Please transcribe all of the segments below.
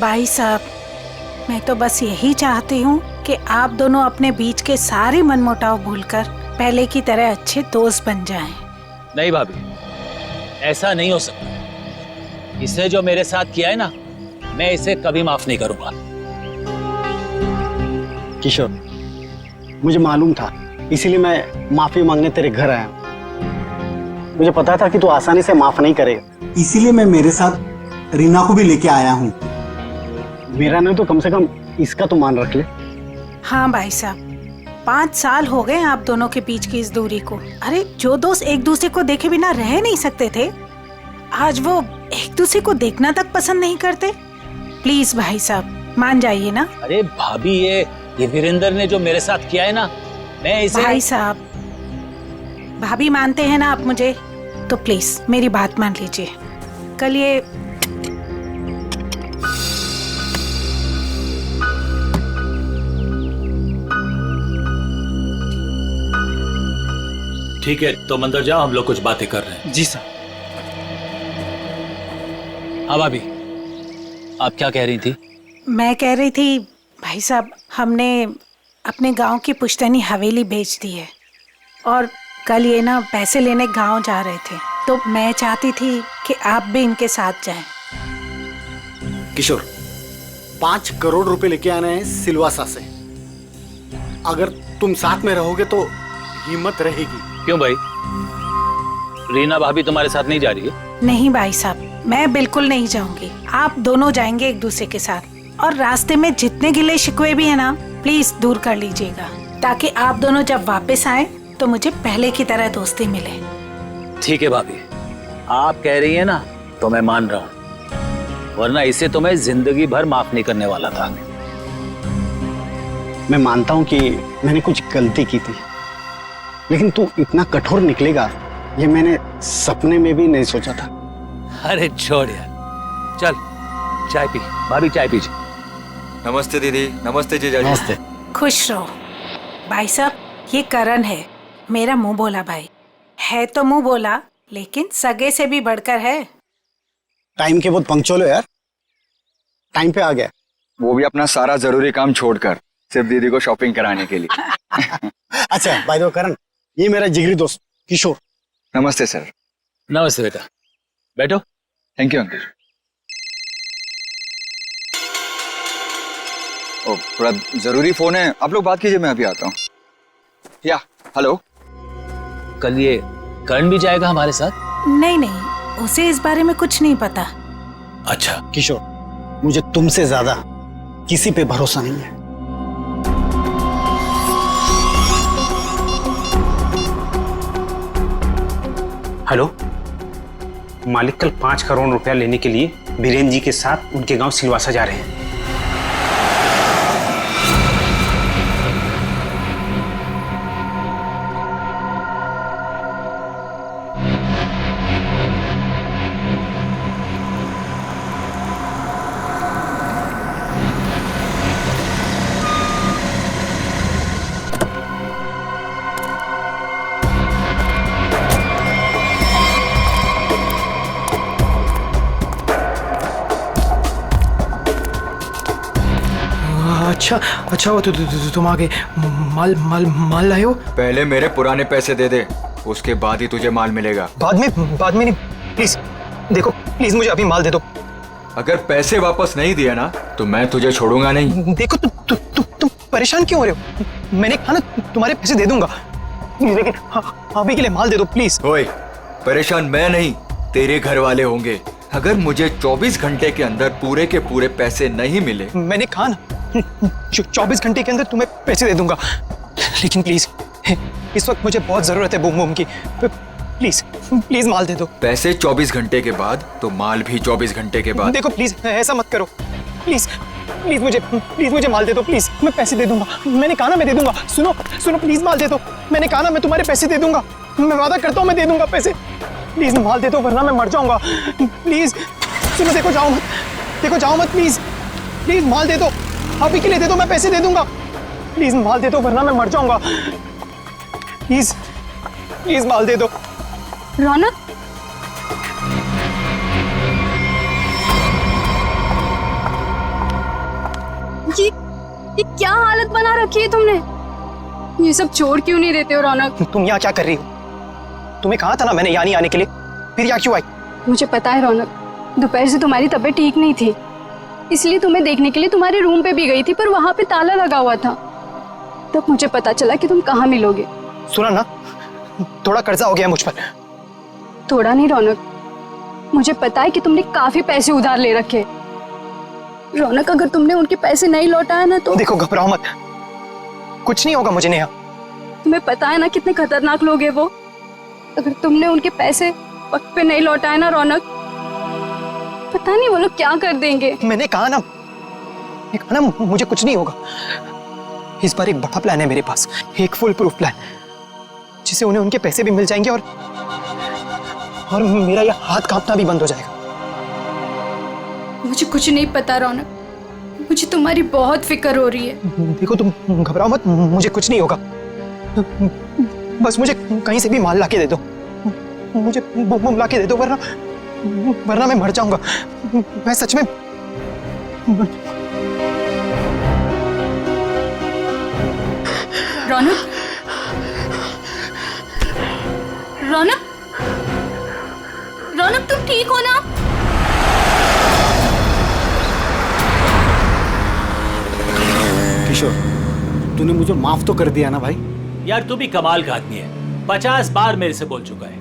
भाई साहब, मैं तो बस यही चाहती हूँ कि आप दोनों अपने बीच के सारे मनमुटाव भूलकर पहले की तरह अच्छे दोस्त बन जाएं। नहीं भाभी, ऐसा नहीं हो सकता। इसने जो मेरे साथ किया है ना, मैं इसे कभी माफ नहीं करूंगा। किशोर, मुझे मालूम था, इसीलिए मैं माफी मांगने तेरे घर आया हूं। मुझे पता था कि तू आसानी से माफ नहीं करेगा, इसीलिए मैं मेरे साथ रीना को भी लेके आया हूँ। मेरा नहीं तो कम से कम इसका तो मान रख ले। हाँ भाई साहब, 5 साल हो गए आप दोनों के बीच की इस दूरी को। अरे जो दोस्त एक दूसरे को देखे बिना रह नहीं सकते थे, आज वो एक दूसरे को देखना तक पसंद नहीं करते। प्लीज भाई साहब मान जाइए ना। अरे भाभी, ये वीरेंद्र ने जो मेरे साथ किया है ना, मैं इसे। भाई साहब, भाभी मानते हैं ना आप मुझे, तो प्लीज मेरी बात मान लीजिए। कल ये ठीक है, तो अंदर जाओ, हम लोग कुछ बातें कर रहे हैं। जी सर। हाँ भाभी, आप क्या कह रही थी? मैं कह रही थी भाई साहब, हमने अपने गांव की पुश्तैनी हवेली बेच दी है और कल ये ना पैसे लेने गांव जा रहे थे, तो मैं चाहती थी कि आप भी इनके साथ जाएं। किशोर, 5 करोड़ रुपए लेके आने हैं सिलवासा से। अगर तुम साथ में रहोगे तो हिम्मत रहेगी। क्यों भाई, रीना भाभी तुम्हारे साथ नहीं जा रही है? नहीं भाई साहब, मैं बिल्कुल नहीं जाऊंगी। आप दोनों जाएंगे एक दूसरे के साथ, और रास्ते में जितने गिले शिकवे भी है ना, प्लीज दूर कर लीजिएगा, ताकि आप दोनों जब वापस आए तो मुझे पहले की तरह दोस्ती मिले। ठीक है भाभी, आप कह रही है ना, तो मैं मान रहा हूँ, वरना इसे तो मैं जिंदगी भर माफ नहीं करने वाला था। मैं मानता हूं कि मैंने कुछ गलती की थी, लेकिन तू इतना कठोर निकलेगा ये मैंने सपने में भी नहीं सोचा था। अरे छोड़ यार, चल चाय पी। भाभी चाय पीजिए। नमस्ते दीदी। नमस्ते जीजा। नमस्ते। खुश रहो भाई साहब। ये करण है, मेरा मुंह बोला भाई है, तो मुंह बोला लेकिन सगे से भी बढ़कर है। टाइम के बहुत पंक्चुअल हो यार, टाइम पे आ गया। वो भी अपना सारा जरूरी काम छोड़कर सिर्फ दीदी को शॉपिंग कराने के लिए। अच्छा बाय द वे करण, ये मेरा जिगरी दोस्त किशोर। नमस्ते सर। नमस्ते बेटा, बैठो। Thank you uncle. ओ, थोड़ा जरूरी फोन है, आप लोग बात कीजिए, मैं अभी आता हूँ। या हेलो। कल ये करण भी जाएगा हमारे साथ? नहीं नहीं, उसे इस बारे में कुछ नहीं पता। अच्छा किशोर, मुझे तुमसे ज्यादा किसी पे भरोसा नहीं है। हेलो, मालिक कल 5 करोड़ रुपया लेने के लिए बीरेन जी के साथ उनके गांव सिलवासा जा रहे हैं। अच्छा वो तुम आगे माल लाए हो? पहले मेरे पुराने पैसे दे दे, उसके बाद ही तुझे माल मिलेगा। बाद में नहीं, प्लीज देखो, प्लीज मुझे अभी माल दे दो। अगर पैसे वापस नहीं दिए ना तो मैं तुझे छोड़ूंगा नहीं। देखो तुम परेशान क्यों हो रहे हो? मैंने कहा ना तुम्हारे पैसे दे दूंगा, लेकिन अभी के लिए माल दे दो प्लीज। ओए, परेशान मैं नहीं, तेरे घर वाले होंगे। अगर मुझे 24 घंटे के अंदर पूरे के पूरे पैसे नहीं मिले, मैंने कहा ना 24 घंटे के अंदर तुम्हें पैसे दे दूंगा, लेकिन प्लीज इस वक्त मुझे बहुत जरूरत है बूम बूम की। प्लीज माल दे दो। पैसे 24 घंटे के बाद तो माल भी 24 घंटे के बाद। देखो प्लीज ऐसा मत करो, प्लीज मुझे माल दे दो प्लीज। मैं पैसे दे दूंगा, मैंने कहा ना मैं दे दूंगा। सुनो प्लीज माल दे दो, मैंने कहा ना मैं तुम्हारे पैसे दे दूंगा, मैं वादा करता हूँ मैं दे दूंगा पैसे। प्लीज माल दे दो वरना मैं मर जाऊंगा। प्लीज सुनो, देखो जाओ मत प्लीज माल दे दो, अभी के लिए दे दो, मैं पैसे दे दूंगा। प्लीज माल दे दो वरना मैं मर जाऊंगा। प्लीज माल दे दो। रौनक, ये क्या हालत बना रखी है तुमने? ये सब छोड़ क्यों नहीं देते हो रौनक? तुम यहाँ क्या कर रही हो? तुम्हें कहा था ना मैंने यहाँ नहीं आने के लिए, फिर यहाँ क्यों आई? मुझे पता है रौनक, दोपहर से तुम्हारी तबीयत ठीक नहीं थी, इसलिए तुम्हें देखने के लिए तुम्हारे रूम पे भी गई थी, पर वहां पे ताला लगा हुआ था। तब मुझे पता चला कि तुम कहाँ मिलोगे। सुना ना, थोड़ा कर्जा हो गया मुझ पर। थोड़ा नहीं रौनक, मुझे पता है कि तुमने काफी पैसे उधार ले रखे। रौनक, अगर तुमने उनके पैसे नहीं लौटाया ना तो देखो, घबराओ मत, कुछ नहीं होगा मुझे नेहा। तुम्हें पता है ना कितने खतरनाक लोग हैं वो। अगर तुमने उनके पैसे वक्त पे नहीं लौटाए ना रौनक, पता नहीं वो लोग क्या कर देंगे। मैंने कहा ना मुझे कुछ नहीं होगा। इस बार एक बड़ा प्लान है मेरे पास, एक फुल प्रूफ प्लान, जिससे उन्हें उनके पैसे भी मिल जाएंगे और मेरा ये हाथ कांपना भी बंद हो जाएगा। मुझे कुछ नहीं पता रौनक, मुझे तुम्हारी बहुत फिक्र हो रही है। देखो, तुम घबराओ मत, मुझे कुछ नहीं होगा। बस मुझे कहीं से भी माल लाके दे दो, मुझे बम लाके दे दो, वरना मैं मर जाऊंगा। मैं सच में रौनक, रौनक, रौनक, तुम ठीक हो ना? किशोर, तूने मुझे माफ तो कर दिया ना भाई? यार तू भी कमाल का आदमी है, 50 बार मेरे से बोल चुका है,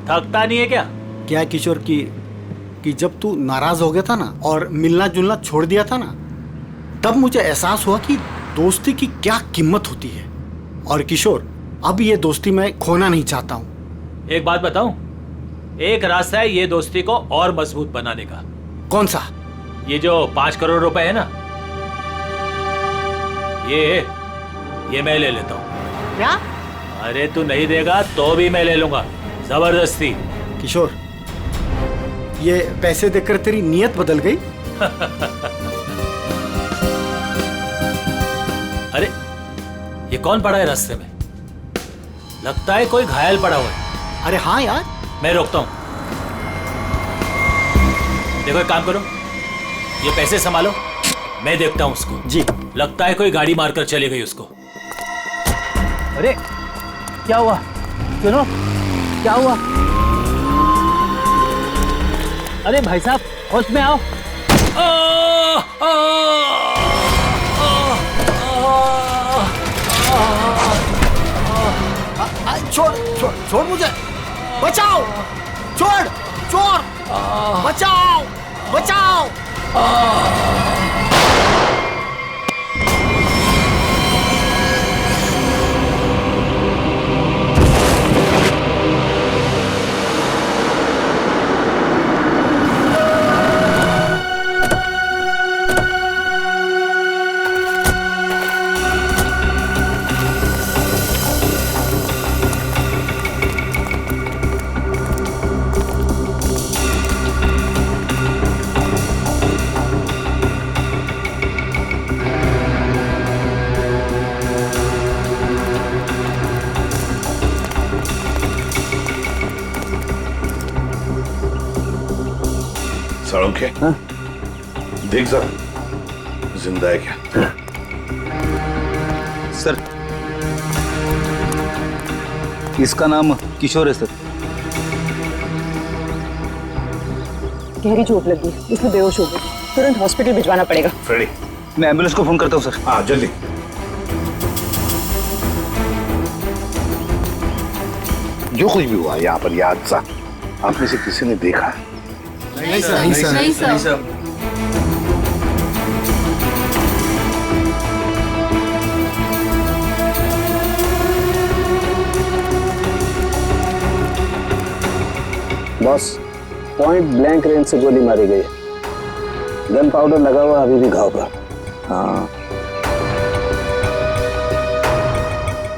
थकता नहीं है क्या? क्या है किशोर कि जब तू नाराज हो गया था ना और मिलना जुलना छोड़ दिया था ना, तब मुझे एहसास हुआ कि दोस्ती की क्या कीमत होती है। और किशोर, अब ये दोस्ती मैं खोना नहीं चाहता हूँ। एक बात बताऊं, एक रास्ता है ये दोस्ती को और मजबूत बनाने का। कौन सा? ये जो 5 करोड़ रुपए है ना, ये मैं ले लेता हूँ। क्या? अरे तू नहीं देगा तो भी मैं ले लूंगा, जबरदस्ती। किशोर, ये पैसे देकर तेरी नीयत बदल गई? अरे ये कौन पड़ा है रास्ते में? लगता है कोई घायल पड़ा हुआ है। अरे हाँ यार। मैं रोकता हूं। देखो एक काम करो, ये पैसे संभालो, मैं देखता हूं उसको। जी। लगता है कोई गाड़ी मारकर चली गई उसको। अरे क्या हुआ? सुनो, क्या हुआ? अरे भाई साहब, होश में आओ। छोड़ छोड़ छोड़ मुझे, बचाओ, छोड़, चोर, बचाओ, बचाओ। साळुंखे, देख जरा जिंदा है क्या? सर, इसका नाम किशोर है सर। गहरी चोट लगी, इसलिए बेहोश हो गई, तुरंत हॉस्पिटल भिजवाना पड़ेगा। फ्रेडी, मैं एम्बुलेंस को फोन करता हूँ सर। हाँ जल्दी। जो कुछ भी हुआ यहाँ पर, यह हादसा आप में से किसी ने देखा है? नहीं सर, नहीं सर, नहीं sir. Boss, point blank range से गोली मारी गई, गन पाउडर लगा हुआ अभी भी घाव पर। हाँ,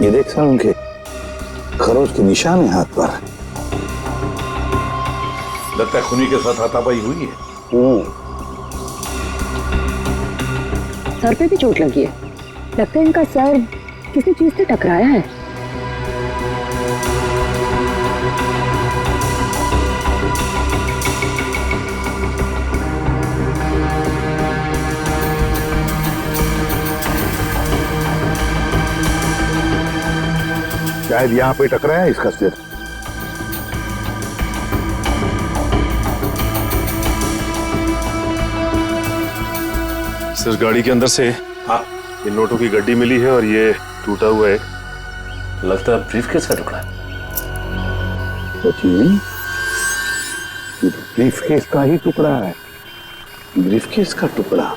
ये देख सर, उनके खरोच के निशान है हाथ पर। लगता है खूनी के साथ हाथापाई हुई है। सर पे भी चोट लगी है, लगता है इनका सर किसी चीज से टकराया है। शायद यहाँ पे टकराया इसका सिर। सर गाड़ी के अंदर से ये नोटों की गड्डी मिली है और ये टूटा हुआ है। लगता है ब्रीफकेस का टुकड़ा है। सचिन, ये तो ब्रीफकेस का ही टुकड़ा है। ब्रीफकेस का टुकड़ा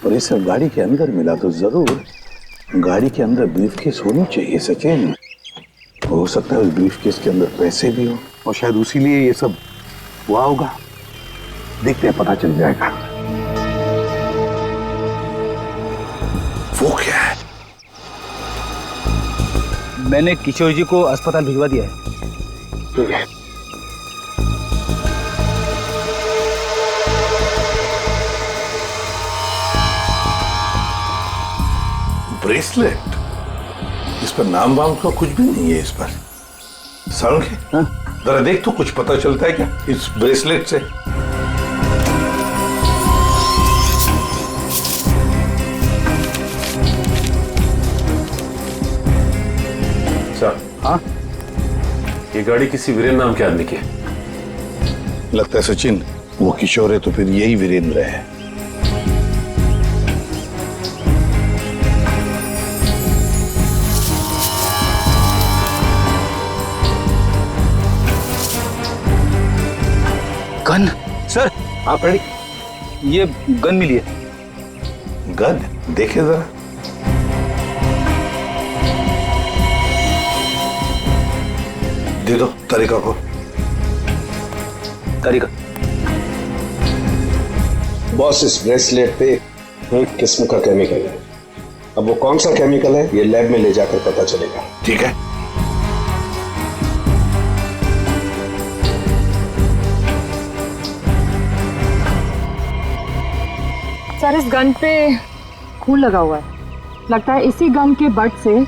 और ये सब गाड़ी के अंदर मिला तो जरूर गाड़ी के अंदर ब्रीफकेस होनी चाहिए सचिन। हो सकता है उस ब्रीफकेस के अंदर पैसे भी हो और शायद उसी लिए ये सब हुआ होगा। देखते हैं, पता चल जाएगा। वो क्या है? मैंने किशोर जी को अस्पताल भिजवा दिया है। ठीक है। ब्रेसलेट, इस पर नाम वाम का कुछ भी नहीं है। इस पर सारुण के जरा देख तो कुछ पता चलता है क्या इस ब्रेसलेट से? हाँ, ये गाड़ी किसी वीरेंद्र नाम के आदमी की है। लगता है सचिन वो किशोर है तो फिर यही वीरेंद्र है। गन सर, आप रेडी? ये गन मिली है। गन देखे जरा। दे दो तरीका को। तरीका बॉस, इस ब्रेसलेट पे एक किस्म का केमिकल है। अब वो कौन सा केमिकल है ये लैब में ले जाकर पता चलेगा। ठीक है। सर, इस गन पे खून लगा हुआ है। लगता है इसी गन के बट से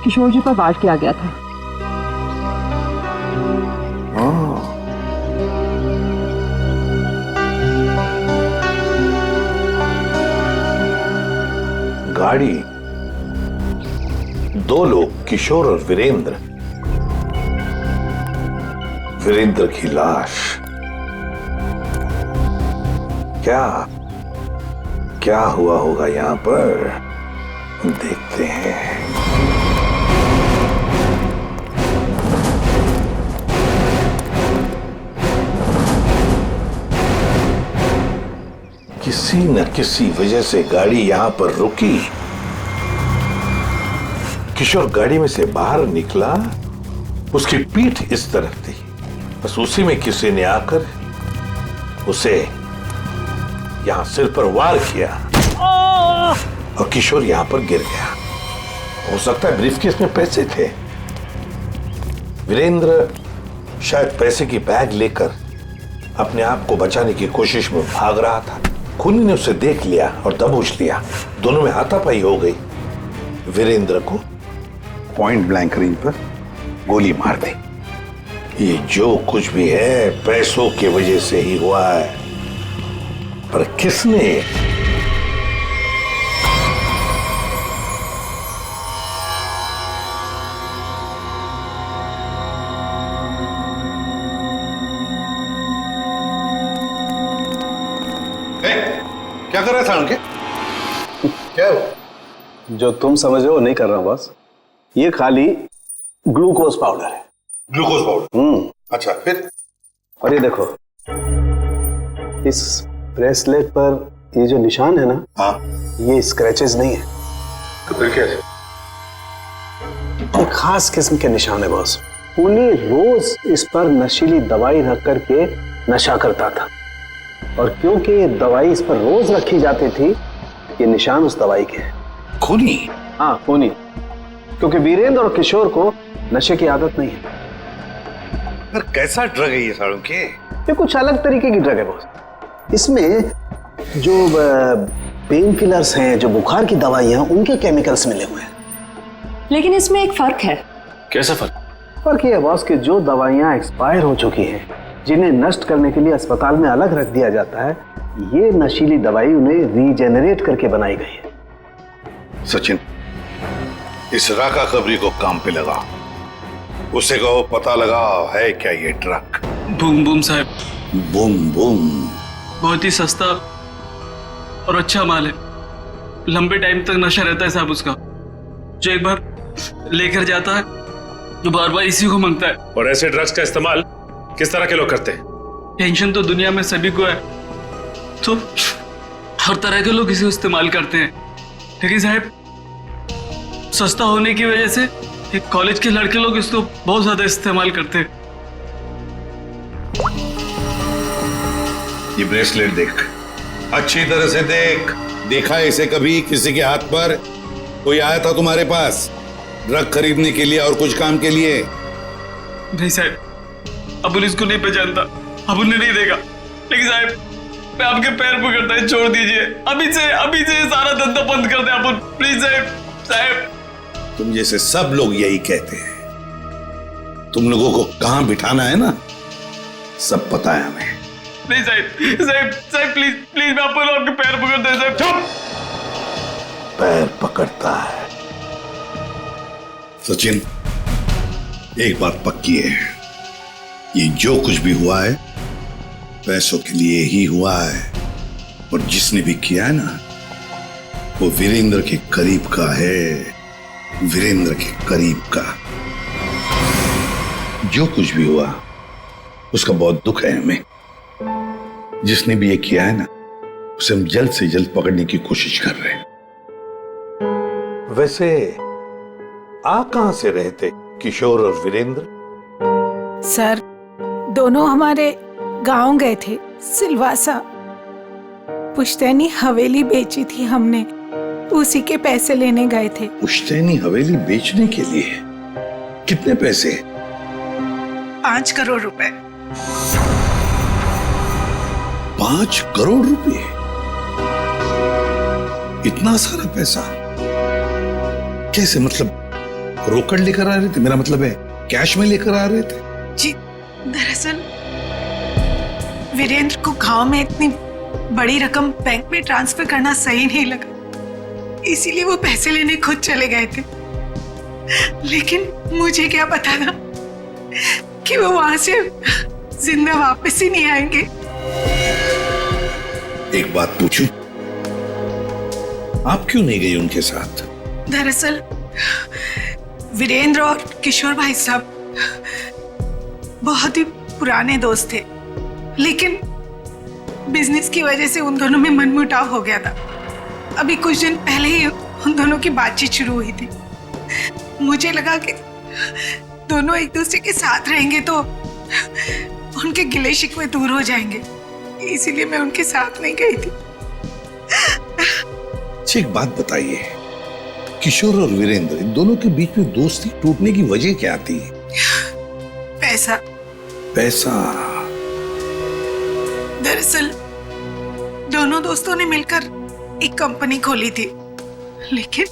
किशोर जी पर वार किया गया था। गाड़ी, दो लोग, किशोर और वीरेंद्र। वीरेंद्र की लाश। क्या हुआ होगा यहां पर, देखते हैं। किसी न किसी वजह से गाड़ी यहां पर रुकी। किशोर गाड़ी में से बाहर निकला, उसकी पीठ इस तरफ थी। बस उसी में किसी ने आकर उसे यहां सिर पर वार किया और किशोर यहां पर गिर गया। हो सकता है ब्रीफकेस में पैसे थे। वीरेंद्र शायद पैसे की बैग लेकर अपने आप को बचाने की कोशिश में भाग रहा था। खूनी ने उसे देख लिया और दबोच लिया। दोनों में हाथापाई हो गई। वीरेंद्र को पॉइंट ब्लैंक रेंज पर गोली मार दी। ये जो कुछ भी है पैसों की वजह से ही हुआ है, पर किसने? क्या कर रहा था उनके? क्या हो? जो तुम समझ रहे हो नहीं कर रहा हूं बॉस। ये खाली ग्लूकोज पाउडर है। Glucose powder? अच्छा, फिर? और ये देखो, इस ब्रेसलेट पर ये जो निशान है ना, हाँ, ये स्क्रैचेस नहीं है। तो फिर क्या है? एक खास किस्म के निशान है बॉस। उन्हें रोज इस पर नशीली दवाई रख करके नशा करता था, और क्योंकि ये दवाई इस पर रोज रखी जाती थी, ये निशान उस दवाई के हैं। खूनी? हाँ, खूनी। क्योंकि वीरेंद्र और किशोर को नशे की आदत नहीं है। पर कैसा ड्रग है ये सालों के? ये कुछ अलग तरीके की ड्रग है बॉस। इसमें जो पेन किलर्स हैं, जो बुखार की दवाइयां, उनके केमिकल्स मिले हुए हैं। लेकिन इसमें एक फर्क है। कैसा फर्क? फर्क ये है बॉस कि जो दवाइयां एक्सपायर हो चुकी हैं, जिन्हें नष्ट करने के लिए अस्पताल में अलग रख दिया जाता है, ये नशीली दवाई उन्हें रीजेनरेट करके बनाई गई है। सचिन, इस राका खबरी को काम पे लगा। उसे कहो पता लगाओ है क्या ये ट्रक। बूम बूम साहब। बूम बूम बहुत ही सस्ता और अच्छा माल है। लंबे टाइम तक नशा रहता है साहब उसका। जो एक बार लेकर जाता है जो बार बार इसी को मांगता है। और ऐसे ड्रग्स का इस्तेमाल किस तरह के लोग करते हैं? टेंशन तो दुनिया में सभी को है, तो हर तरह के लोग इसे इस्तेमाल करते हैं। लेकिन साहब सस्ता होने की वजह से एक कॉलेज के लड़के लोग इसको बहुत ज्यादा इस्तेमाल करते हैं। ये ब्रेसलेट देख, अच्छी तरह से देख। देखा है इसे कभी किसी के हाथ पर? कोई आया था तुम्हारे पास ड्रग खरीदने के लिए और कुछ काम के लिए? नहीं साहब, अबुल इसको नहीं पहचानता, अबुल ने नहीं देखा। लेकिन साहब मैं आपके पैर पकड़ता है, छोड़ दीजिए। अभी से सारा धंधा बंद कर दे अबुल, प्लीज साहब। तुम जैसे सब लोग यही कहते हैं। तुम लोगों को कहां बिठाना है ना, सब पता है हमें। नहीं साहब प्लीज मैं आपको आपके पैर पकड़ता है साहब। पैर पकड़ता है? सचिन, एक बात पक्की है, ये जो कुछ भी हुआ है पैसों के लिए ही हुआ है। और जिसने भी किया है ना, वो वीरेंद्र के करीब का है, वीरेंद्र के करीब का। जो कुछ भी हुआ उसका बहुत दुख है हमें। जिसने भी ये किया है ना, उसे हम जल्द से जल्द पकड़ने की कोशिश कर रहे हैं। वैसे आप कहां से रहे थे किशोर और वीरेंद्र? सर दोनों हमारे गांव गए थे, सिलवासा। पुश्तैनी हवेली बेची थी हमने, उसी के पैसे लेने गए थे। पुश्तैनी हवेली बेचने के लिए? कितने पैसे? 5 करोड़ रुपए। 5 करोड़ रुपए? इतना सारा पैसा कैसे? मतलब रोकड़ लेकर आ रहे थे? मेरा मतलब है कैश में लेकर आ रहे थे? जी दरअसल वीरेंद्र को गांव में इतनी बड़ी रकम बैंक में ट्रांसफर करना सही नहीं लगा, इसीलिए वो पैसे लेने खुद चले गए थे। लेकिन मुझे क्या पता था कि वो वहां से जिंदा वापस ही नहीं आएंगे। एक बात पूछूं, आप क्यों नहीं गई उनके साथ? दरअसल वीरेंद्र और किशोर भाई साहब बहुत ही पुराने दोस्त थे, लेकिन बिजनेस की वजह से उन दोनों में मनमुटाव हो गया था। अभी कुछ दिन पहले ही उन दोनों की बातचीत शुरू हुई थी। मुझे लगा कि दोनों एक दूसरे के साथ रहेंगे तो उनके गिले शिकवे दूर हो जाएंगे, इसीलिए मैं उनके साथ नहीं गई थी। एक बात बताइए, किशोर और वीरेंद्र इन दोनों के बीच में दोस्ती टूटने की वजह क्या थी? पैसा। पैसा? दरअसल दोनों दोस्तों ने मिलकर एक कंपनी खोली थी, लेकिन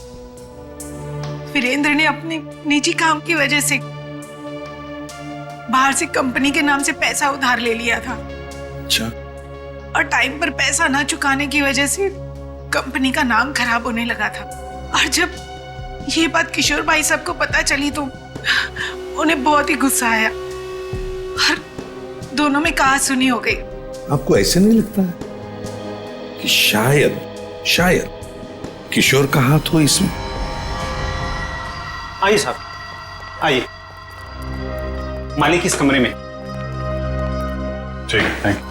वीरेंद्र ने अपने निजी काम की वजह से बाहर से कंपनी के नाम से पैसा उधार ले लिया था। अच्छा। और टाइम पर पैसा ना चुकाने की वजह से कंपनी का नाम खराब होने लगा था। और जब ये बात किशोर भाई साहब को पता चली तो उन्हें बहुत ही गुस्सा आया और दोनों में कहासुनी हो गई। आपको ऐसे नहीं लगता है कि शायद किशोर का हाथ हो इसमें? आइए साहब, आइए। मालिक इस कमरे में। ठीक है, थैंक यू।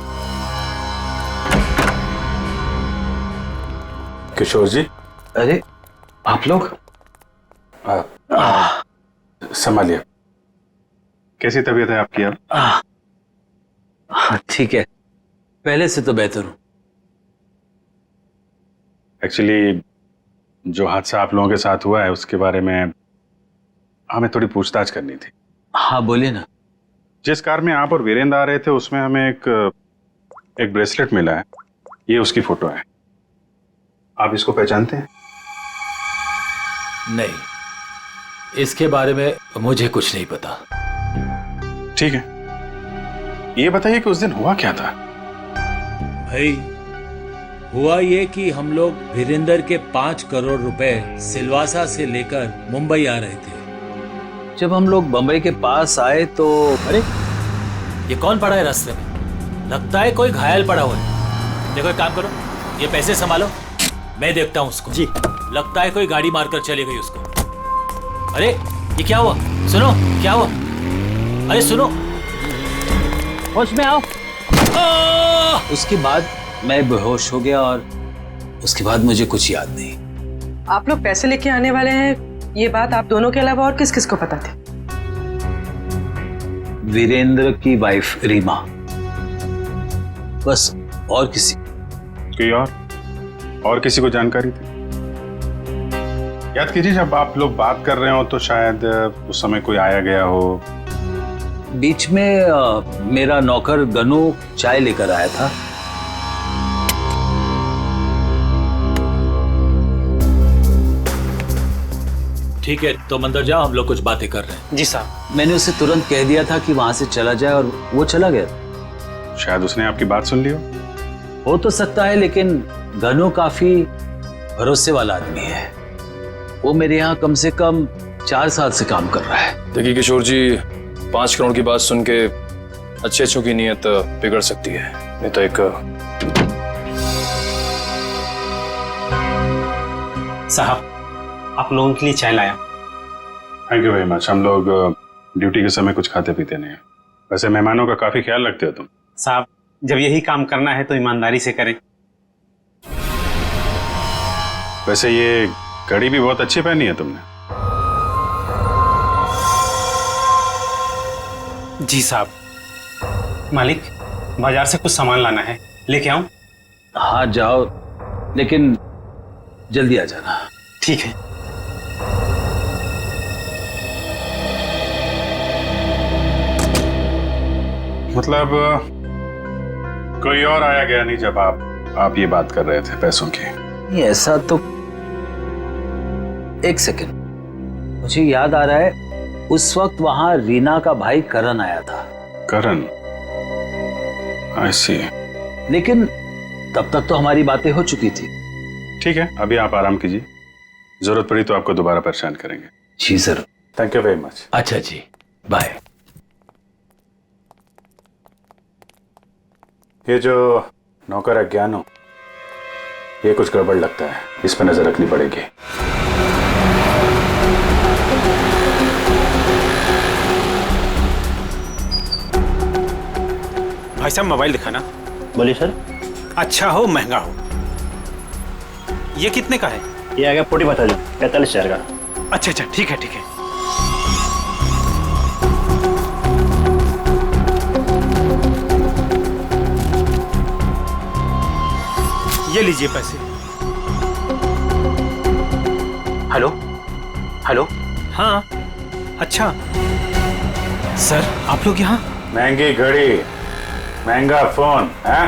किशोर जी। अरे आप लोग संभालिए। कैसी तबीयत है आपकी अब? ठीक है, पहले से तो बेहतर हूं। एक्चुअली जो हादसा आप लोगों के साथ हुआ है उसके बारे में हमें थोड़ी पूछताछ करनी थी। हाँ बोलिए ना। जिस कार में आप और वीरेंद्र आ रहे थे उसमें हमें एक ब्रेसलेट मिला है, ये उसकी फोटो है। आप इसको पहचानते हैं? नहीं, इसके बारे में मुझे कुछ नहीं पता। ठीक है, ये बताइए कि उस दिन हुआ क्या था? भाई हुआ ये कि हम लोग वीरेंद्र के 5 करोड़ रुपए सिलवासा से लेकर मुंबई आ रहे थे। जब हम लोग बम्बई के पास आए तो अरे ये कौन पड़ा है रास्ते में? लगता है कोई घायल पड़ा हुआ है। देखो एक काम करो, ये पैसे संभालो, मैं देखता हूँ उसको। जी। लगता है कोई गाड़ी मारकर चली गई उसको। अरे ये क्या हुआ? सुनो, क्या हुआ? अरे सुनो, होश में आओ। उसके बाद मैं बेहोश हो गया और उसके बाद मुझे कुछ याद नहीं। आप लोग पैसे लेके आने वाले हैं, ये बात आप दोनों के अलावा और किस किस को पता थी? वीरेंद्र की वाइफ रीमा, बस, और किसी कोई और किसी को जानकारी थी? याद कीजिए, जब आप लोग बात कर रहे हो तो शायद उस समय कोई आया गया हो। बीच में मेरा नौकर गनू चाय लेकर आया था। ठीक है, तो अंदर जाओ, हम लोग कुछ बातें कर रहे हैं। जी साहब। मैंने उसे तुरंत कह दिया था कि वहां से चला जाए और वो चला गया। शायद उसने आपकी बात सुन ली हो तो सकता है, लेकिन गनू काफी भरोसे वाला आदमी है। वो मेरे यहाँ कम से कम 4 साल से काम कर रहा है। देखिए किशोर जी, 5 करोड़ की बात सुन के अच्छों की नीयत बिगड़ सकती है। नहीं तो एक साहब, आप लोगों के लिए चाय लाया। Thank you very much. हम लोग ड्यूटी के समय कुछ खाते पीते नहीं हैं। वैसे मेहमानों का काफी ख्याल रखते हो तुम। साहब, जब यही काम करना है तो ईमानदारी से करें। वैसे ये घड़ी भी बहुत अच्छी पहनी है तुमने। जी साहब। मालिक, बाजार से कुछ सामान लाना है, लेके आऊं? हाँ जाओ, लेकिन जल्दी आ जाना। ठीक है। मतलब कोई और आया गया नहीं जब आप ये बात कर रहे थे पैसों की? नहीं, ऐसा तो, एक सेकंड, मुझे याद आ रहा है उस वक्त वहां रीना का भाई करण आया था। करण? आई सी। लेकिन तब तक तो हमारी बातें हो चुकी थी। ठीक है, अभी आप आराम कीजिए, जरूरत पड़ी तो आपको दोबारा परेशान करेंगे। जी sir. Thank you very much. अच्छा जी, बाय। ये जो नौकर है ज्ञानो, ये कुछ गड़बड़ लगता है, इस पर नजर रखनी पड़ेगी। भाई साहब, मोबाइल दिखाना। बोलिए सर। अच्छा हो महंगा हो। ये कितने का है? ये आ गया 45,000 का। अच्छा अच्छा, ठीक है ठीक है। ये लीजिए पैसे। Hello hello. हाँ, अच्छा सर, आप लोग यहाँ? महंगी घड़ी, महंगा फोन है,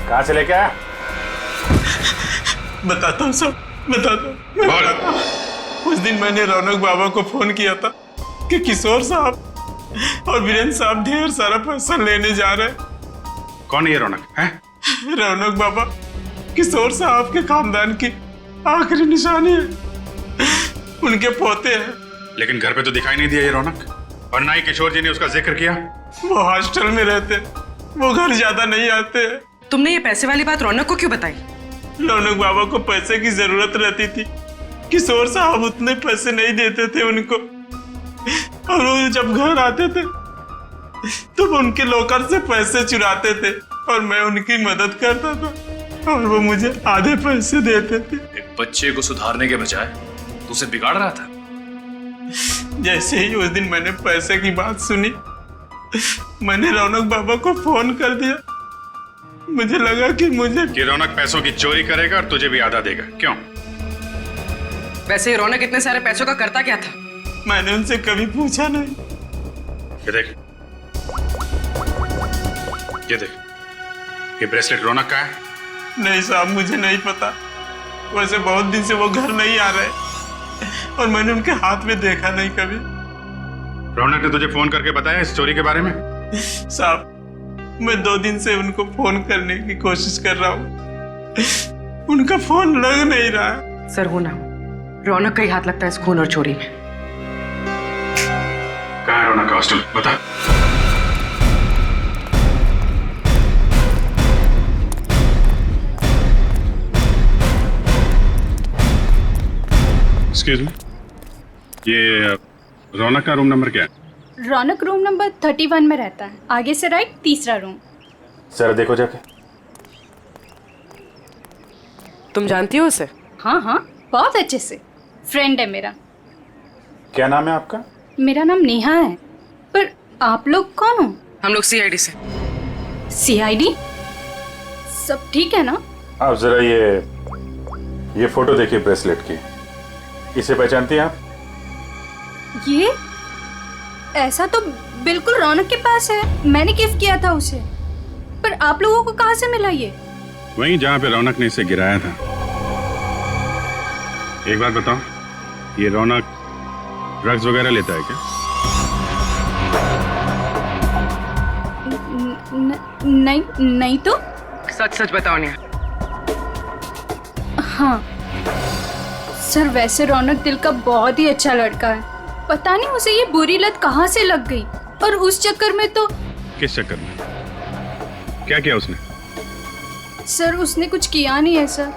कहाँ से लेके आया? बताता हूँ सब, बताता हूँ। उस दिन मैंने रौनक बाबा को फोन किया था कि किशोर साहब और वीरेंद्र साहब ढेर सारा पैसा लेने जा रहे हैं। कौन है ये रौनक? है रौनक बाबा किशोर साहब के खानदान की आखिरी निशानी है, उनके पोते हैं। लेकिन घर पे तो दिखाई नहीं दिया ये रौनक, और ना ही किशोर जी ने उसका जिक्र किया। वो हॉस्टल में रहते, वो घर ज्यादा नहीं आते हैं। तुमने ये पैसे वाली बात रौनक को क्यों बताई? रौनक बाबा को पैसे की जरूरत रहती थी, किशोर साहब उतने पैसे नहीं देते थे उनको, और वो जब घर आते थे तो वो उनके लॉकर से पैसे चुराते थे और मैं उनकी मदद करता था और वो मुझे आधे पैसे देते थे। एक बच्चे को सुधारने के बजाय तू उसे बिगाड़ रहा था। जैसे ही उस दिन मैंने पैसे की बात सुनी, मैंने रौनक बाबा को फोन कर दिया। मुझे लगा कि रौनक पैसों की चोरी करेगा और तुझे भी आधा देगा। क्यों? वैसे रौनक इतने सारे पैसों का करता क्या था? मैंने उनसे कभी पूछा नहीं। ये देख, ये देख, ये ब्रेसलेट रौनक का है? नहीं साहब, मुझे नहीं पता। वैसे बहुत दिन से वो घर नहीं आ रहे और मैंने उनके हाथ में देखा नहीं कभी। रौनक ने तुझे फोन करके बताया इस चोरी के बारे में? साहब, मैं 2 दिन से उनको फोन करने की कोशिश कर रहा हूँ, उनका फोन लग नहीं रहा। सर, हो ना, रौनक का ही हाथ लगता है इस खून और चोरी में। कहाँ है रौनक का हॉस्टल बता। एक्सक्यूज मी, ये रौनक का रूम नंबर क्या है? रौनक रूम नंबर 31 में रहता है, आगे से राइट, तीसरा रूम। सर देखो जाके। तुम जानती हो उसे? हाँ हाँ, बहुत अच्छे से, फ्रेंड है मेरा। क्या नाम है आपका? मेरा नाम नेहा है। पर आप लोग कौन हो? हम लोग सीआईडी से। सीआईडी? सब ठीक है ना? आप जरा ये फोटो देखिए ब्रेसलेट की, इसे पहचानती हैं आप? ये ऐसा तो बिल्कुल रौनक के पास है, मैंने गिफ्ट किया था उसे। पर आप लोगों को कहाँ से मिला ये? वहीं जहाँ पे रौनक ने इसे गिराया था। एक बात बताओ, ये रौनक ड्रग्स वगैरह लेता है क्या? नहीं नहीं तो। सच सच बताओ नेहा। हाँ सर, वैसे रौनक दिल का बहुत ही अच्छा लड़का है। पता नहीं उसे ये बुरी लत कहाँ से लग गई, और उस चक्कर में तो। किस चक्कर में? क्या किया उसने? सर उसने कुछ किया नहीं है सर।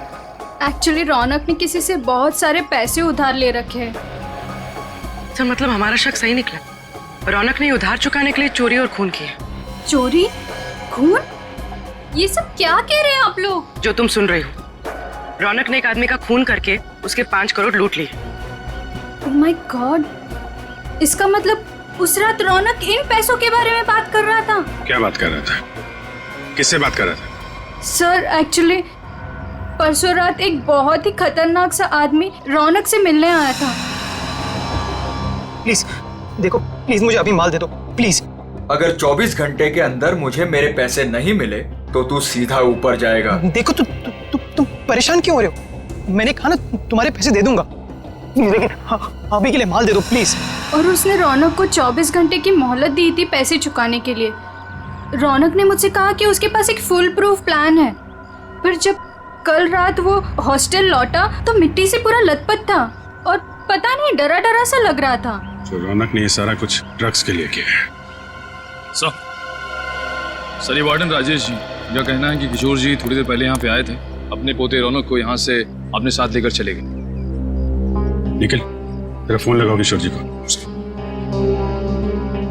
एक्चुअली रौनक ने किसी से बहुत सारे पैसे उधार ले रखे हैं। सर मतलब हमारा शक सही निकला, रौनक ने उधार चुकाने के लिए चोरी और खून किया। चोरी खून? ये सब क्या कह रहे हैं आप लोग? जो तुम सुन रही हो, रौनक ने एक आदमी का खून करके उसके 5 करोड़ लूट लिए। ओह माय गॉड, इसका मतलब उस रात रौनक इन पैसों के बारे में बात कर रहा था। क्या बात कर रहा था? किससे बात कर रहा था? सर एक्चुअली परसों रात एक बहुत ही खतरनाक सा आदमी रौनक से मिलने आया था। प्लीज देखो, प्लीज मुझे अभी माल दे दो प्लीज। अगर 24 घंटे के अंदर मुझे मेरे पैसे नहीं मिले तो तू सीधा ऊपर जाएगा। देखो तुम परेशान क्यों हो रहे हो? मैंने कहा ना तुम्हारे पैसे दे दूंगा, लेकिन अभी के लिए माल दे दो प्लीज। और उसने रौनक को 24 घंटे की मोहलत दी थी पैसे चुकाने के लिए। रौनक ने मुझसे कहा कि उसके पास एक फुल प्रूफ प्लान है। पर जब कल रात वो हॉस्टल लौटा तो मिट्टी से पूरा लथपथ था और पता नहीं डरा डरा सा लग रहा था। तो रौनक ने ये सारा कुछ ड्रग्स के लिए किया है। सर ये वार्डन राजेश जी, इनका कहना है कि किशोर जी थोड़ी देर पहले यहाँ पे आए थे, अपने पोते रौनक को यहाँ से अपने साथ लेकर चले गए। निखिल तेरा फोन लगाओ किशोर जी को।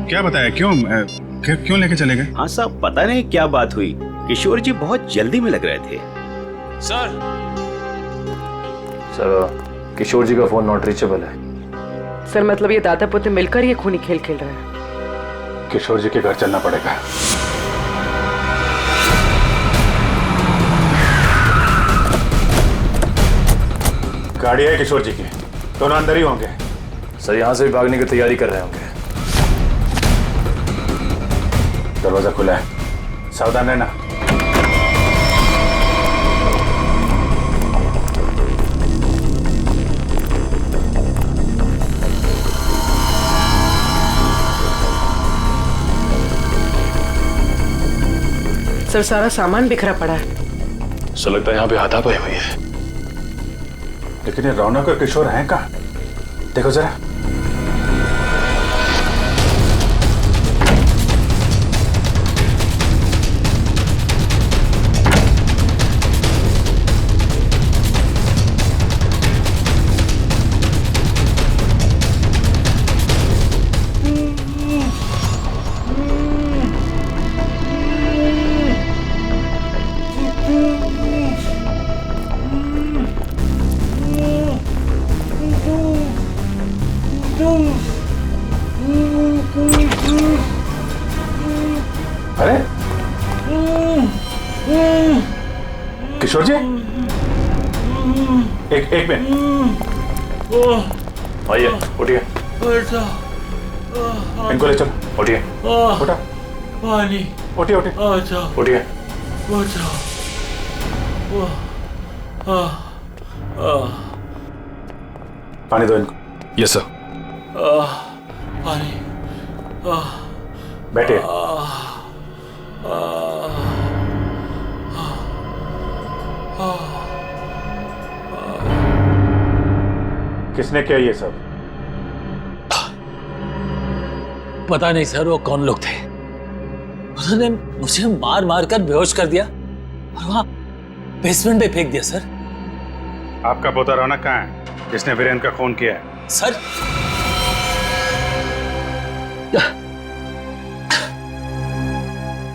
क्या बताया, क्यों लेके चले गए? हाँ साहब, पता नहीं क्या बात हुई, किशोर जी बहुत जल्दी में लग रहे थे। सर किशोर जी का फोन नॉट रीचेबल है। सर मतलब ये दादा पोते मिलकर ये खूनी खेल खेल रहे हैं। किशोर जी के घर चलना पड़ेगा। गाड़ी है किशोर जी की, दोनों अंदर ही होंगे। सर यहाँ से भी भागने की तैयारी कर रहे होंगे। दरवाजा खुला है, सावधान रहना। सर सारा सामान बिखरा पड़ा है। सर लगता है यहाँ पे हाथापाई हुई है। लेकिन ये रौनक और किशोर हैं कहाँ? देखो जरा। अरे किशोर जी, एक मिनट, आइए उठिए, इनको ले चलो। उठिए, उठा, पानी, उठिए, उठिए। पानी दो इनको। Yes sir. पानी, बैठिए। किसने किया ये सब? पता नहीं सर वो कौन लोग थे। उन्होंने मुझे मार मार कर बेहोश कर दिया और वहां बेसमेंट में फेंक दिया सर। आपका पोता रौनक कहाँ है जिसने वीरेंद्र का खून किया है? सर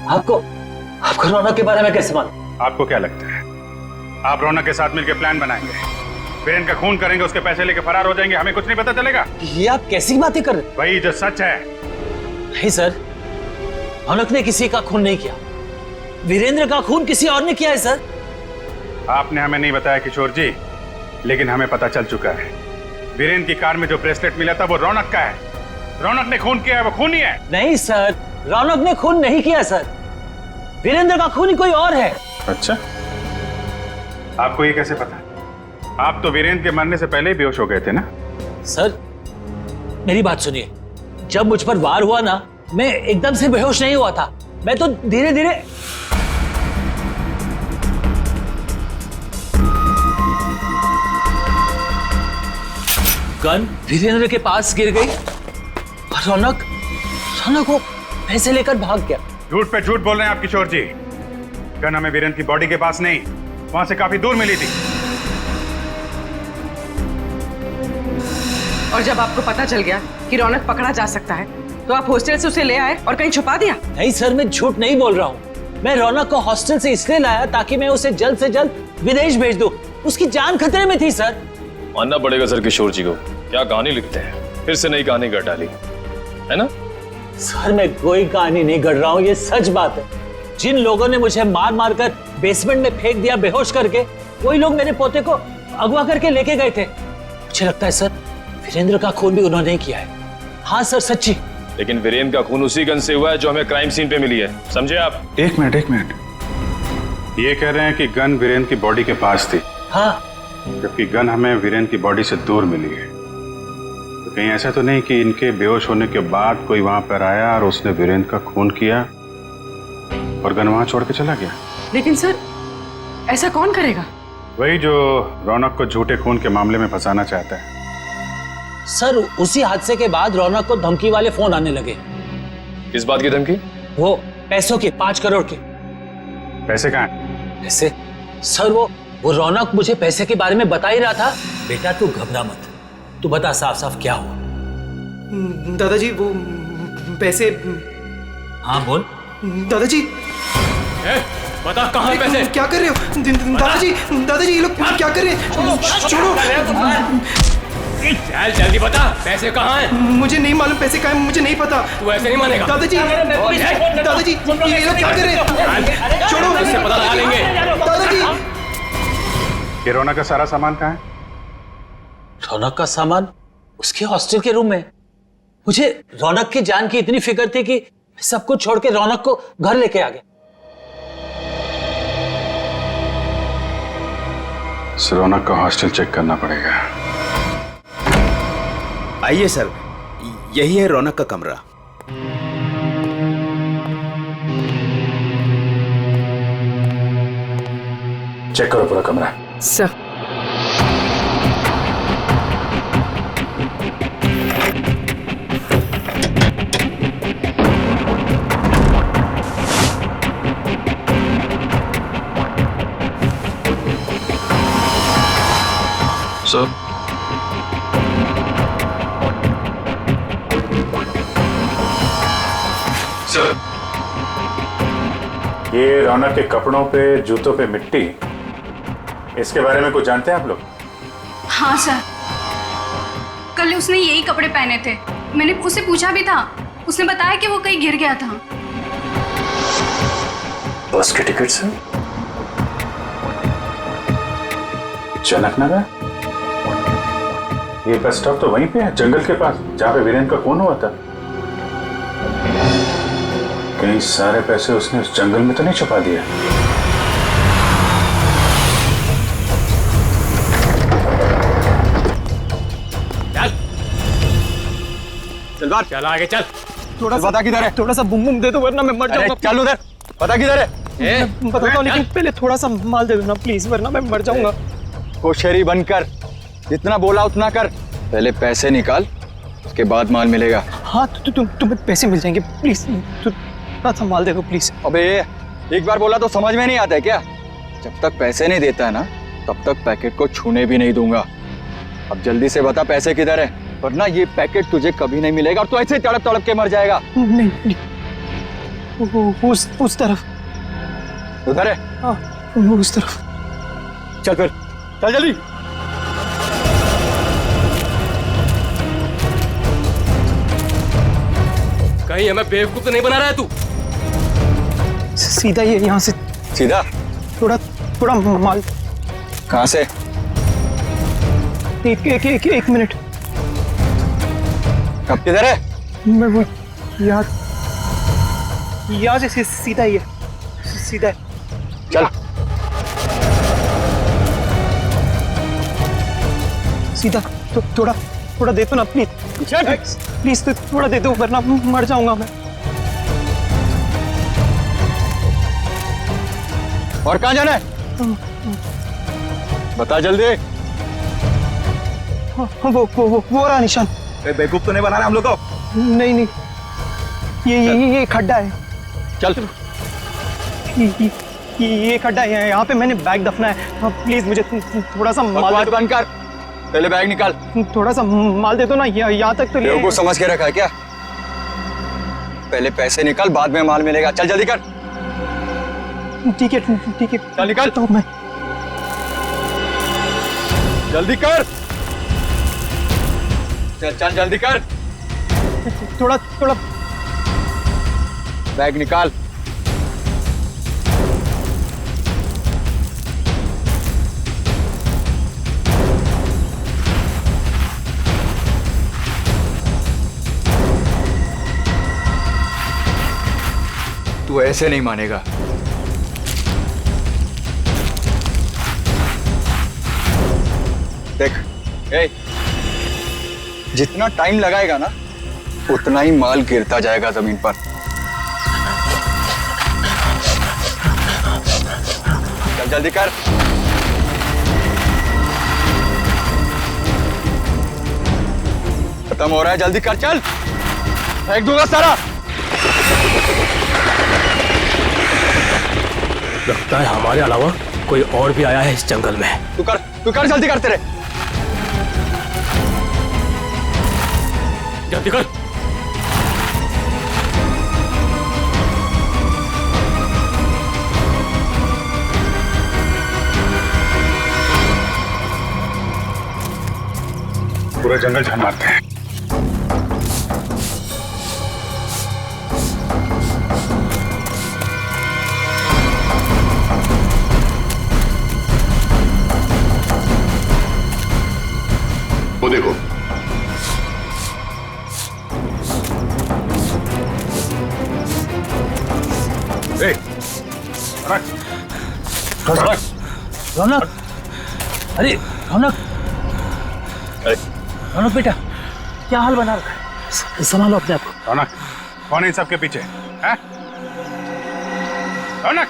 आपको रौनक के बारे में कैसे मालूम? आपको क्या लगता है आप रौनक के साथ मिलकर प्लान बनाएंगे, वीरेंद्र का खून करेंगे, उसके पैसे लेके फरार हो जाएंगे, हमें कुछ नहीं पता चलेगा? ये आप कैसी बातें कर रहे हैं? वही जो सच है। नहीं सर, रौनक ने किसी का खून नहीं किया, वीरेंद्र का खून किसी और ने किया है सर। आपने हमें नहीं बताया किशोर जी, लेकिन हमें पता चल चुका है वीरेंद्र की कार में जो ब्रेसलेट मिला था वो रौनक का है। रौनक ने खून किया है, वो खून ही है। नहीं सर, रौनक ने खून नहीं किया सर, वीरेंद्र का खून ही कोई और है। अच्छा, आपको ये कैसे पता? आप तो वीरेंद्र के मरने से पहले ही बेहोश हो गए थे ना? सर मेरी बात सुनिए, जब मुझ पर वार हुआ ना, मैं एकदम से बेहोश नहीं हुआ था, मैं तो धीरे धीरे। गन वीरेंद्र के पास गिर गई और रौनक वो पैसे लेकर भाग गया। झूठ पे झूठ बोल रहे हैं आप किशोर जी। गन हमें वीरेंद्र की बॉडी के पास नहीं, वहां से काफी दूर मिली थी। और जब आपको पता चल गया कि रौनक पकड़ा जा सकता है तो आप हॉस्टल से उसे ले आए और कहीं छुपा दिया? नहीं सर, मैं झूठ नहीं बोल रहा हूँ। मैं रौनक को हॉस्टल से इसलिए लाया ताकि मैं उसे जल्द से जल्द विदेश भेज दूं। उसकी जान खतरे में थी सर। मानना पड़ेगा सर किशोर जी को, क्या कहानी लिखते हैं, फिर से नई कहानी गढ़ डाली है ना? सर मैं कोई कहानी नहीं गढ़ रहा हूँ, ये सच बात है। जिन लोगों ने मुझे मार मार कर बेसमेंट में फेंक दिया बेहोश करके, वही लोग मेरे पोते को अगवा करके लेके गए थे। मुझे लगता है सर वीरेंद्र का खून भी उन्होंने किया है। हाँ सर, सच्ची। लेकिन वीरेंद्र का खून उसी गन से हुआ है जो हमें क्राइम सीन पे मिली है, समझे आप? एक मिनट, ये कह रहे हैं कि गन वीरेंद्र की बॉडी के पास थी। हाँ, जबकि गन हमें वीरेंद्र की बॉडी से दूर मिली है। तो कहीं ऐसा तो नहीं कि इनके बेहोश होने के बाद कोई वहां पर आया और उसने वीरेंद्र का खून किया और गन वहां छोड़ के चला गया? लेकिन सर ऐसा कौन करेगा? वही जो रौनक को झूठे खून के मामले में फंसाना चाहता है। सर उसी हादसे के बाद रौनक को धमकी वाले फोन आने लगे। किस बात की धमकी? वो पैसों के, 5 करोड़ के। पैसे कहाँ हैं? पैसे? सर वो रौनक मुझे पैसे के बारे में बता ही रहा था। बेटा तू घबरा मत, तू बता साफ साफ क्या हुआ। दादाजी वो पैसे। हाँ बोल। दादाजी बता कहाँ है पैसे? क्या कर रहे हो दादाजी ये लोग क्या कर रहे हैं? छोड़ो। चल जल्दी बता, पैसे कहाँ हैं? मुझे नहीं मालूम पैसे कहाँ हैं, मुझे नहीं पता। तू ऐसे नहीं मानेगा। दादाजी ये लोग क्या कर रहे हैं? छोड़ो, इससे पता लगा लेंगे। दादाजी ये रौनक का सारा सामान कहाँ है? रौनक का सामान उसके हॉस्टल के रूम में। मुझे रौनक की जान की इतनी फिक्र थी कि सब कुछ छोड़ के रौनक को घर लेके आ गया। रौनक का हॉस्टल चेक करना पड़ेगा। आइए सर, यही है रौनक का कमरा। चेक करो पूरा कमरा। सर सर ये रौनक के कपड़ों पे, जूतों पे मिट्टी, इसके बारे में कुछ जानते हैं आप लोग? हाँ सर, कल उसने यही कपड़े पहने थे। मैंने उससे पूछा भी था, उसने बताया कि वो कहीं गिर गया था। बस के टिकट से जनक नगर? ये बस स्टॉप तो वहीं पे है, जंगल के पास, जहां पे वीरेंद्र का खून हुआ था। कहीं सारे पैसे उसने उस जंगल में तो नहीं छुपा दिया? चल बाहर, चल आगे चल। थोड़ा सा पता किधर है? थोड़ा सा बुम बुम दे दो वरना मैं मर जाऊंगा। चल उधर, पता किधर है? मैं बताता हूँ, लेकिन पहले थोड़ा सा माल दे दो ना प्लीज, वरना मैं मर जाऊंगा। होशियारी बनकर जितना बोला उतना कर। पहले पैसे निकाल, उसके बाद माल मिलेगा। हाँ तुम्हें पैसे मिल जाएंगे प्लीज, तू थोड़ा संभाल दे दो प्लीज। अबे एक बार बोला तो समझ में नहीं आता है क्या? जब तक पैसे नहीं देता है ना तब तक पैकेट को छूने भी नहीं दूंगा। अब जल्दी से बता पैसे किधर है, वरना ये पैकेट तुझे कभी नहीं मिलेगा और तू ऐसे तड़प तड़प के मर जाएगा। नहीं, उस तरफ। उधर है? हाँ, उस तरफ। चल फिर, चल जल्दी। कहीं हमें बेवकूफ तो नहीं बना रहा है तू? सीधा ये यहाँ से। सीधा? थोड़ा माल। कहाँ से? एक मिनट। कब किधर है? मैं वो यहाँ से सीधा ही है, सीधा है। चल सीधा। तो थोड़ा दे दो ना प्लीज, प्लीज तो थोड़ा दे दो वरना मर जाऊंगा मैं। और कहाँ जाना है? बता जल्दी। वो रहा निशान। बेवकूफ तो नहीं बना रहा हम लोग को? नहीं, ये खड्डा है। चल ये खड्डा है, यहाँ पे मैंने बैग दफना है। प्लीज मुझे थोड़ा सा माल बंद कर, पहले बैग निकाल। थोड़ा सा माल दे दो ना, यहाँ तक तो ले। बेवकूफ समझ के रखा है क्या? पहले पैसे निकाल, बाद में माल मिलेगा। चल जल्दी कर। ठीक है चल निकाल। तो मैं जल्दी कर। चल जल्दी कर। थोड़ा बैग निकाल। तू ऐसे नहीं मानेगा। देख, जितना टाइम लगाएगा ना उतना ही माल गिरता जाएगा जमीन पर। चल जल्दी कर। खत्म हो रहा है, जल्दी कर। चल, फेंक दूंगा सारा। लगता है हमारे अलावा कोई और भी आया है इस जंगल में। तू कर जल्दी कर। तेरे जल्दी कर। पूरा जंगल झाड़ मारते हैं। वो देखो, रौनक, अरे रौनक बेटा, क्या हाल बना रखा है? संभालो अपने आप को। रौनक, कौन है इन सबके पीछे? हैं? रौनक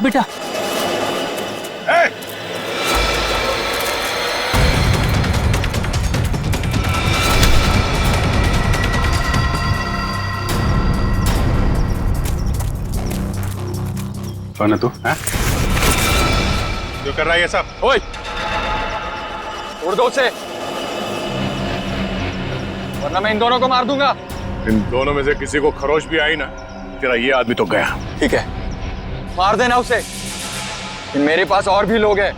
बेटा। कौन है तू? हैं? जो कर रहा है ये सब? ओए, उड़ दो उसे, वरना मैं इन दोनों को मार दूंगा। इन दोनों में से किसी को खरोच भी आई ना, तेरा ये आदमी तो गया। ठीक है, मार देना उसे। मेरे पास और भी लोग हैं।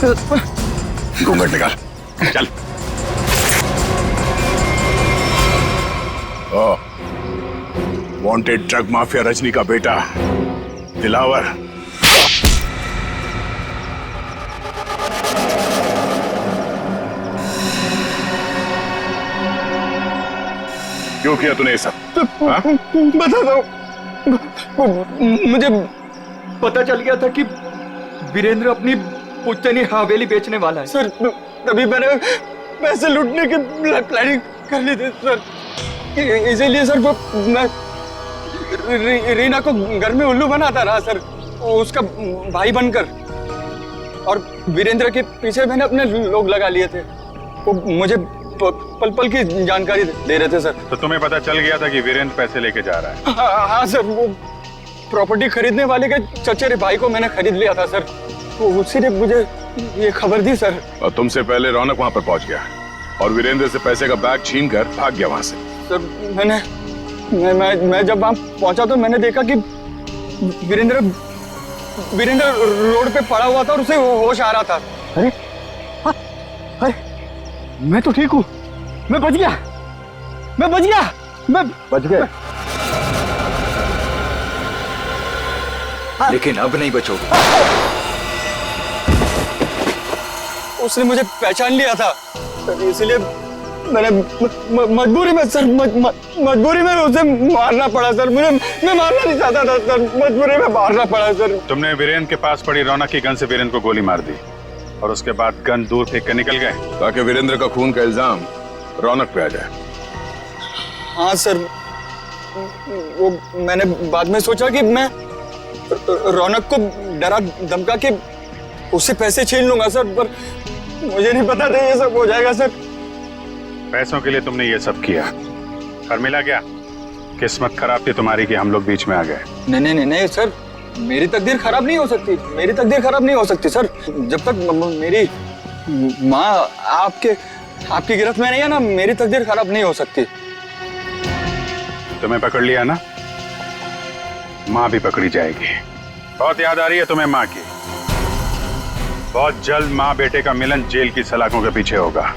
घूंघट निकाल, चल। वांटेड ड्रग माफिया रजनी का बेटा दिलावर। क्यों किया तूने ये सब? बता दो, मुझे पता चल गया था कि वीरेंद्र अपनी पुश्तैनी हवेली बेचने वाला है सर। तभी मैंने पैसे लूटने की प्लानिंग कर ली थी सर। इसीलिए सर वो मैं रीना को घर में उल्लू बनाता रहा सर, उसका भाई बनकर। और वीरेंद्र के पीछे मैंने अपने लोग लगा लिए थे, वो मुझे पल पल की जानकारी दे रहे थे सर। तो तुम्हें पता चल गया था कि वीरेंद्र पैसे लेके जा रहा है? हाँ सर, वो प्रॉपर्टी खरीदने वाले के चचेरे भाई को मैंने खरीद लिया था सर, तो उसी ने मुझे ये खबर दी सर। और तुमसे पहले रौनक वहां पर पहुंच गया और वीरेंद्र से पैसे का बैग छीन कर भाग गया वहां से। सर मैं जब वहां पहुंचा तो मैंने देखा कि वीरेंद्र रोड पे पड़ा हुआ था और उसे होश आ रहा था। अरे अरे मैं तो ठीक हूँ, मैं बच गया, मैं बच गया। लेकिन अब नहीं बचोगे। उसने मुझे पहचान लिया था, इसलिए मैंने मजबूरी में सर मजबूरी में उसे मारना पड़ा सर। मैं मारना नहीं चाहता था सर, मजबूरी में मारना पड़ा सर। तुमने वीरेंद्र के पास पड़ी रौनक की गन से वीरेंद्र को गोली मार दी और उसके बाद गन दूर फेंक कर निकल गए ताकि वीरेंद्र का खून का इल्जाम रौनक पे आ जाए। हाँ सर, वो मैंने बाद में सोचा कि मैं रौनक को डरा धमका के उससे पैसे छीन लूंगा सर, पर मुझे नहीं पता था ये सब हो जाएगा सर। पैसों के लिए तुमने ये सब किया और मिला क्या? किस्मत खराब थी तुम्हारी कि हम लोग बीच में आ गए। नहीं सर, मेरी तकदीर खराब नहीं हो सकती, मेरी तकदीर खराब नहीं हो सकती सर। जब तक मेरी माँ आपकी गिरफ्त में नहीं है ना, मेरी तकदीर खराब नहीं हो सकती। तुम्हें पकड़ लिया ना, माँ भी पकड़ी जाएगी। बहुत याद आ रही है तुम्हें माँ की। बहुत जल्द माँ बेटे का मिलन जेल की सलाखों के पीछे होगा।